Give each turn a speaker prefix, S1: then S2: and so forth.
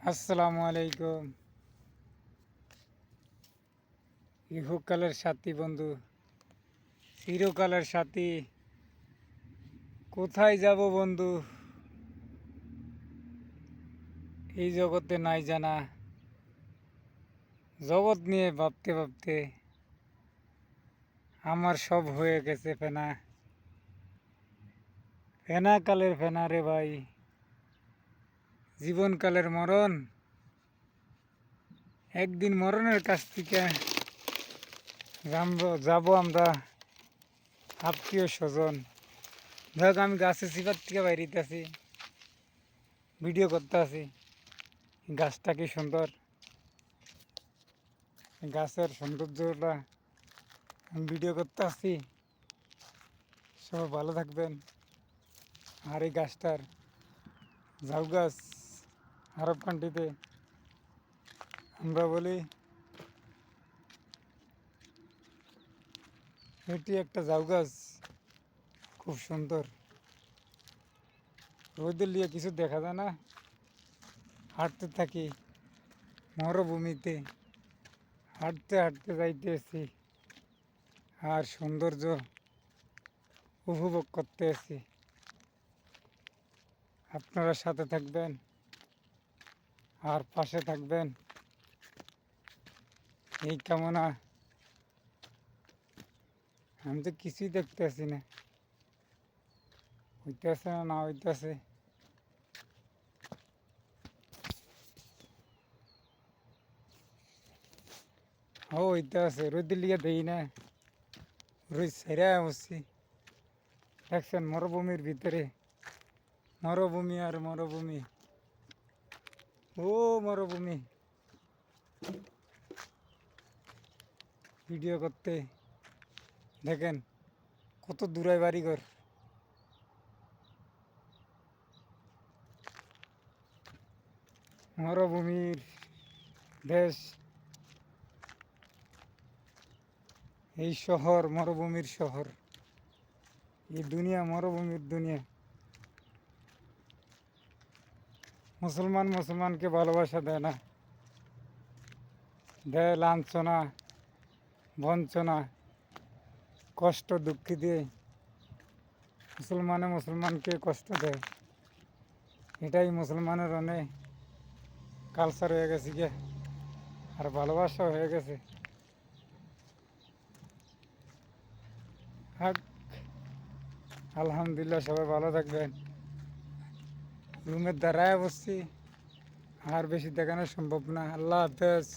S1: আসসালামু আলাইকুম। ইহকালের সাথী বন্ধু, চিরকালের সাথী। কোথায় যাব বন্ধু? এই জগতে নাই জানা। জগৎ নিয়ে ভাবতে ভাবতে আমার সব হয়ে গেছে ফেনা। ফেনা কালের ফেনা রে ভাই, জীবনকালের মরণ। একদিন মরণের কাছ থেকে যাব আমরা আত্মীয় স্বজন। দেখ আমি গাছের সিফার থেকে বাইরেতে আছি, ভিডিও করতে আছি। গাছটা কি সুন্দর, গাছের সৌন্দর্যটা আমি ভিডিও করতে আসছি। সবাই ভালো থাকবেন। আর এই গাছটার ঝাউ গাছ, আরব কান্ট্রিতে আমরা বলি এটি একটা ঝাউ গাছ, খুব সুন্দর। রোদের লিয়ে কিছু দেখা যায় না, হাঁটতে থাকি মরুভূমিতে, হাঁটতে হাঁটতে যাইতেছি আর সৌন্দর্য উপভোগ করতে আছি। আপনারা সাথে থাকবেন আর পাশে থাকবেন এই কামনা। আমি তো কিছুই দেখতে আসি না, হইতেছে না হইতেছে। হইতে আছে, রোদের লিগে দেই না, রোদ সেরা বসছি। দেখছেন মরুভূমির ভিতরে মরুভূমি আর মরুভূমি, ও মরুভূমি। ভিডিও করতে দেখেন কত দূরায় বাড়িঘর। মরুভূমির দেশ, এই শহর মরুভূমির শহর, এই দুনিয়া মরুভূমির দুনিয়া। মুসলমানকে ভালোবাসা দেয় না, দেয় লাঞ্ছনা, বঞ্চনা, কষ্ট, দুঃখ দিয়ে মুসলমানকে কষ্ট দেয়। এটাই মুসলমানের অনেক কালচার হয়ে গেছে গিয়ে, আর ভালোবাসা হয়ে গেছে। আলহামদুলিল্লাহ, সবাই ভালো থাকবেন। রুমের দ্বারায় বসছি, আর বেশি দেখানো সম্ভব না। আল্লাহ হাফেজ।